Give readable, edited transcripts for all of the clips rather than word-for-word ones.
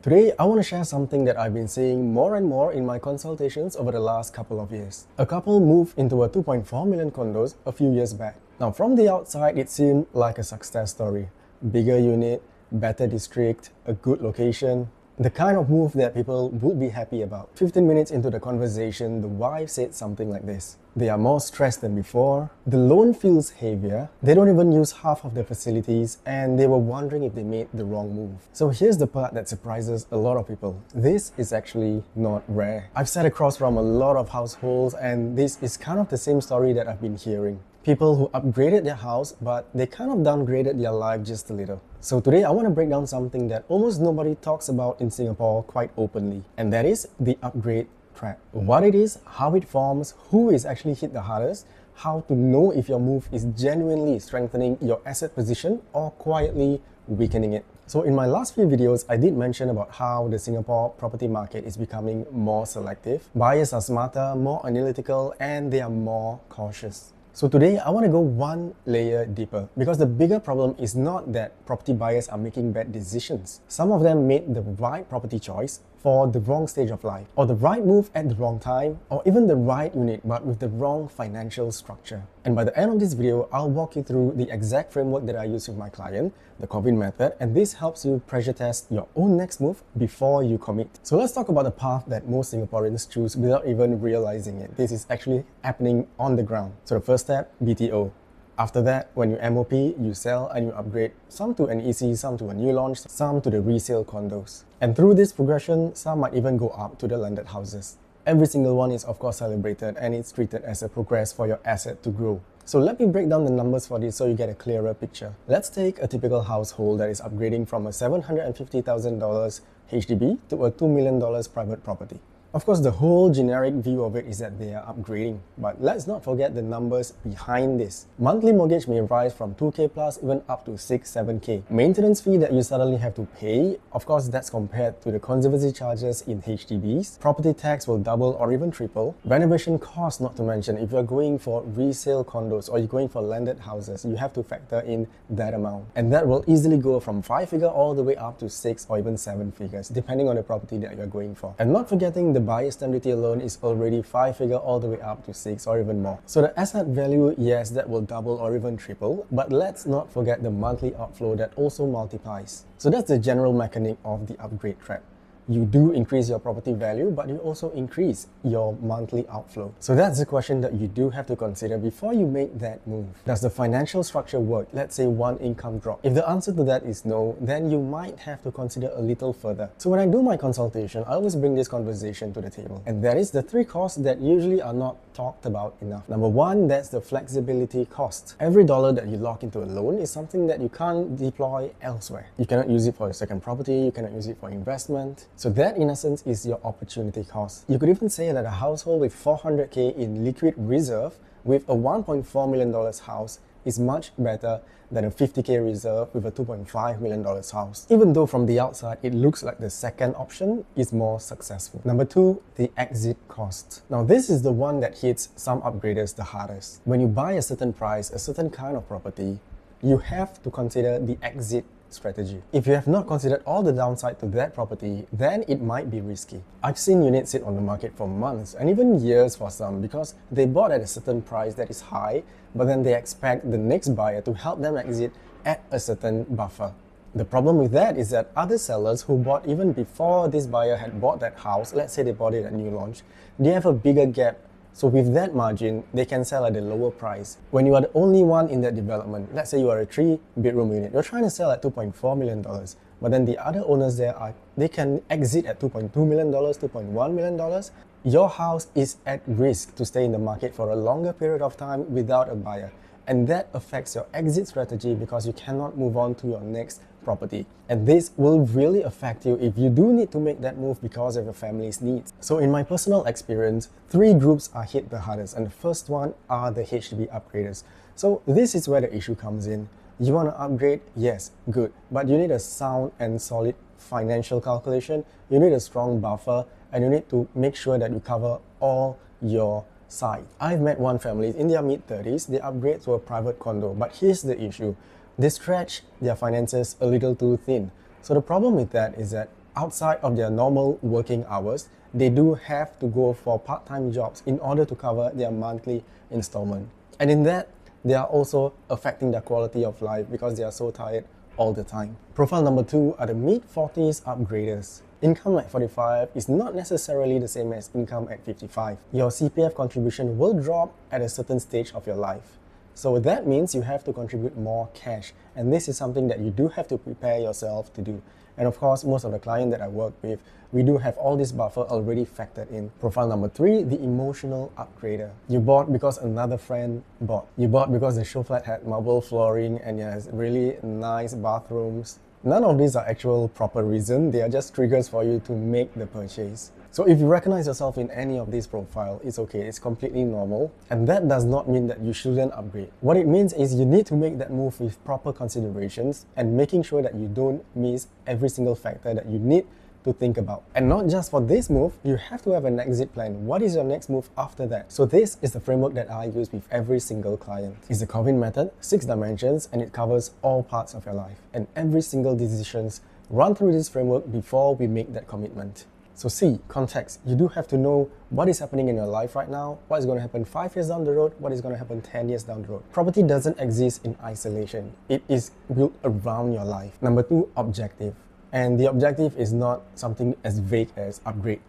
Today, I want to share something that I've been seeing more and more in my consultations over the last couple of years. A couple moved into a 2.4 million condos a few years back. Now, from the outside, it seemed like a success story. Bigger unit, better district, a good location. The kind of move that people would be happy about. 15 minutes into the conversation, the wife said something like this. They are more stressed than before. The loan feels heavier. They don't even use half of their facilities, and they were wondering if they made the wrong move. So here's the part that surprises a lot of people. This is actually not rare. I've sat across from a lot of households, and this is kind of the same story that I've been hearing. People who upgraded their house, but they kind of downgraded their life just a little. So today I want to break down something that almost nobody talks about in Singapore quite openly, and that is the upgrade trap. What it is, how it forms, who is actually hit the hardest, how to know if your move is genuinely strengthening your asset position or quietly weakening it. So in my last few videos, I did mention about how the Singapore property market is becoming more selective. Buyers are smarter, more analytical, and they are more cautious. So today, I want to go one layer deeper because the bigger problem is not that property buyers are making bad decisions. Some of them made the right property choice for the wrong stage of life, or the right move at the wrong time, or even the right unit but with the wrong financial structure. And by the end of this video, I'll walk you through the exact framework that I use with my client, the Corvin Method, and this helps you pressure test your own next move before you commit. So let's talk about the path that most Singaporeans choose without even realizing it. This is actually happening on the ground. So the first step, BTO. After that, when you MOP, you sell and you upgrade, some to an EC, some to a new launch, some to the resale condos. And through this progression, some might even go up to the landed houses. Every single one is of course celebrated, and it's treated as a progress for your asset to grow. So let me break down the numbers for this so you get a clearer picture. Let's take a typical household that is upgrading from a $750,000 HDB to a $2 million private property. Of course, the whole generic view of it is that they are upgrading, but let's not forget the numbers behind this. Monthly mortgage may rise from 2K plus even up to 6-7K. Maintenance fee that you suddenly have to pay, of course that's compared to the conservancy charges in HDBs. Property tax will double or even triple. Renovation costs, not to mention, if you're going for resale condos or you're going for landed houses, you have to factor in that amount. And that will easily go from 5-figure all the way up to 6 or even 7 figures, depending on the property that you're going for. And not forgetting the buyer's stamp duty alone is already 5-figure all the way up to 6 or even more. So the asset value, yes, that will double or even triple, but let's not forget the monthly outflow that also multiplies. So that's the general mechanic of the upgrade trap. You do increase your property value, but you also increase your monthly outflow. So that's the question that you do have to consider before you make that move. Does the financial structure work? Let's say one income drop. If the answer to that is no, then you might have to consider a little further. So when I do my consultation, I always bring this conversation to the table. And that is the three costs that usually are not talked about enough. Number one, that's the flexibility cost. Every dollar that you lock into a loan is something that you can't deploy elsewhere. You cannot use it for a second property, you cannot use it for investment. So that in essence is your opportunity cost. You could even say that a household with 400K in liquid reserve with a $1.4 million house is much better than a 50K reserve with a $2.5 million house. Even though from the outside it looks like the second option is more successful. Number two, the exit cost. Now this is the one that hits some upgraders the hardest. When you buy a certain price, a certain kind of property, you have to consider the exit strategy. If you have not considered all the downside to that property, then it might be risky. I've seen units sit on the market for months and even years for some because they bought at a certain price that is high, but then they expect the next buyer to help them exit at a certain buffer. The problem with that is that other sellers who bought even before this buyer had bought that house, let's say they bought it at new launch, they have a bigger gap. So with that margin, they can sell at a lower price. When you are the only one in that development, let's say you are a 3-bedroom unit, you're trying to sell at $2.4 million, but then the other owners there they can exit at $2.2 million, $2.1 million. Your house is at risk to stay in the market for a longer period of time without a buyer. And that affects your exit strategy because you cannot move on to your next property. And this will really affect you if you do need to make that move because of your family's needs. So in my personal experience, three groups are hit the hardest, and the first one are the HDB upgraders. So this is where the issue comes in. You want to upgrade? Yes, good. But you need a sound and solid financial calculation, you need a strong buffer, and you need to make sure that you cover all your side. I've met one family in their mid-30s, they upgrade to a private condo, but here's the issue. They stretch their finances a little too thin. So the problem with that is that outside of their normal working hours, they do have to go for part-time jobs in order to cover their monthly installment. And in that, they are also affecting their quality of life because they are so tired all the time. Profile number 2 are the mid-40s upgraders. Income at 45 is not necessarily the same as income at 55. Your CPF contribution will drop at a certain stage of your life. So that means you have to contribute more cash, and this is something that you do have to prepare yourself to do. And of course, most of the clients that I work with, we do have all this buffer already factored in. Profile number 3, the emotional upgrader. You bought because another friend bought. You bought because the show flat had marble flooring and it has really nice bathrooms. None of these are actual proper reasons, they are just triggers for you to make the purchase. So if you recognize yourself in any of these profiles, it's okay, it's completely normal. And that does not mean that you shouldn't upgrade. What it means is you need to make that move with proper considerations and making sure that you don't miss every single factor that you need to think about. And not just for this move, you have to have an exit plan. What is your next move after that? So this is the framework that I use with every single client. It's the Corvin Method, 6 dimensions, and it covers all parts of your life. And every single decisions run through this framework before we make that commitment. So C, context. You do have to know what is happening in your life right now, what is going to happen 5 years down the road, what is going to happen 10 years down the road. Property doesn't exist in isolation. It is built around your life. Number 2, objective. And the objective is not something as vague as upgrade,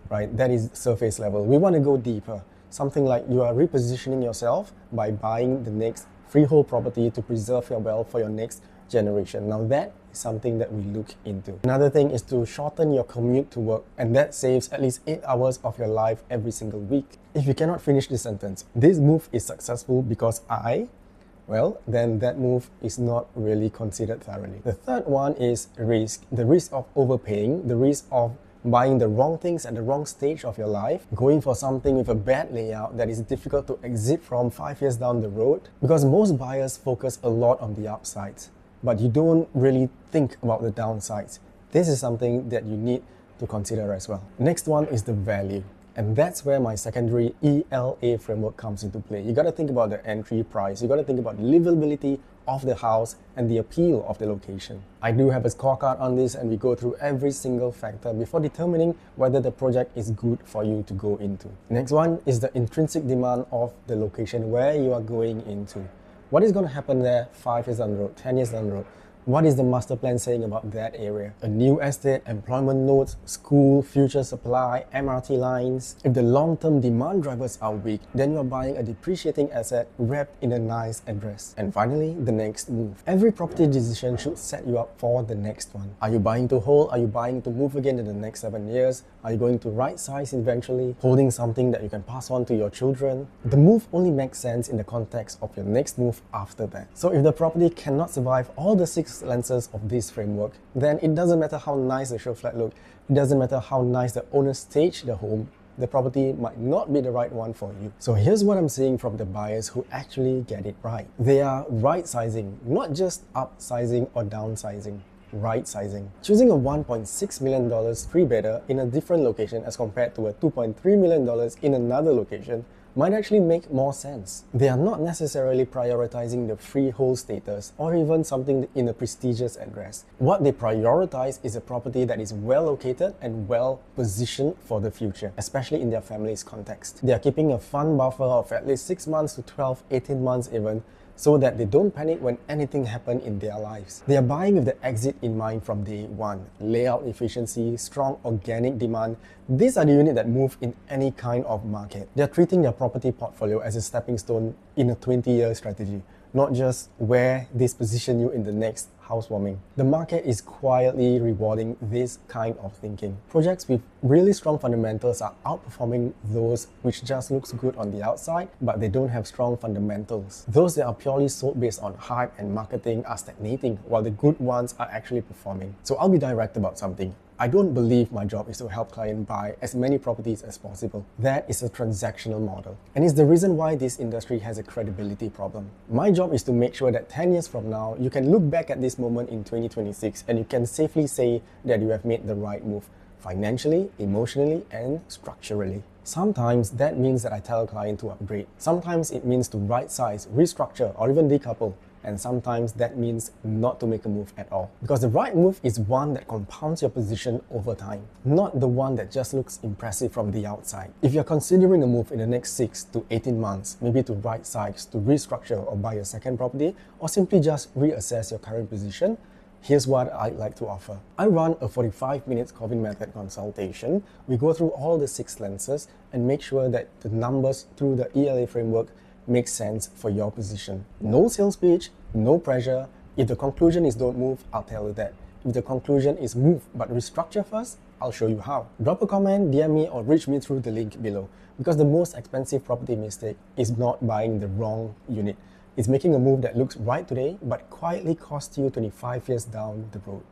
right? That is surface level. We want to go deeper. Something like you are repositioning yourself by buying the next freehold property to preserve your wealth for your next generation. Now that is something that we look into. Another thing is to shorten your commute to work, and that saves at least 8 hours of your life every single week. If you cannot finish this sentence, this move is successful because well, then that move is not really considered thoroughly. The third one is risk. The risk of overpaying, the risk of buying the wrong things at the wrong stage of your life, going for something with a bad layout that is difficult to exit from 5 years down the road. Because most buyers focus a lot on the upsides, but you don't really think about the downsides. This is something that you need to consider as well. Next one is the value. And that's where my secondary ELA framework comes into play. You got to think about the entry price, you got to think about the livability of the house and the appeal of the location. I do have a scorecard on this, and we go through every single factor before determining whether the project is good for you to go into. Next one is the intrinsic demand of the location where you are going into. What is going to happen there 5 years down the road, 10 years down the road? What is the master plan saying about that area? A new estate, employment nodes, school, future supply, MRT lines. If the long-term demand drivers are weak, then you're buying a depreciating asset wrapped in a nice address. And finally, the next move. Every property decision should set you up for the next one. Are you buying to hold? Are you buying to move again in the next 7 years? Are you going to right size eventually? Holding something that you can pass on to your children? The move only makes sense in the context of your next move after that. So if the property cannot survive all the 6 lenses of this framework, then it doesn't matter how nice the show flat look, it doesn't matter how nice the owner staged the home, the property might not be the right one for you. So here's what I'm seeing from the buyers who actually get it right. They are right sizing, not just upsizing or downsizing. Right sizing. Choosing a $1.6 million 3-bedder in a different location as compared to a $2.3 million in another location might actually make more sense. They are not necessarily prioritizing the freehold status or even something in a prestigious address. What they prioritize is a property that is well located and well positioned for the future, especially in their family's context. They are keeping a fund buffer of at least 6 months to 12, 18 months even, so that they don't panic when anything happens in their lives. They are buying with the exit in mind from day one. Layout efficiency, strong organic demand. These are the units that move in any kind of market. They are treating their property portfolio as a stepping stone in a 20-year strategy, not just where this position you in the next housewarming. The market is quietly rewarding this kind of thinking. Projects with really strong fundamentals are outperforming those which just looks good on the outside, but they don't have strong fundamentals. Those that are purely sold based on hype and marketing are stagnating, while the good ones are actually performing. So I'll be direct about something. I don't believe my job is to help clients buy as many properties as possible. That is a transactional model. And it's the reason why this industry has a credibility problem. My job is to make sure that 10 years from now, you can look back at this moment in 2026 and you can safely say that you have made the right move financially, emotionally, and structurally. Sometimes that means that I tell a client to upgrade. Sometimes it means to right size, restructure, or even decouple. and sometimes that means not to make a move at all. Because the right move is one that compounds your position over time, not the one that just looks impressive from the outside. If you're considering a move in the next 6 to 18 months, maybe to right size, to restructure or buy a second property, or simply just reassess your current position, here's what I'd like to offer. I run a 45 minutes Corvin Method consultation. We go through all the 6 lenses and make sure that the numbers through the ELA framework make sense for your position. No sales pitch, no pressure. If the conclusion is don't move, I'll tell you that. If the conclusion is move but restructure first, I'll show you how. Drop a comment, DM me or reach me through the link below. Because the most expensive property mistake is not buying the wrong unit. It's making a move that looks right today but quietly costs you 25 years down the road.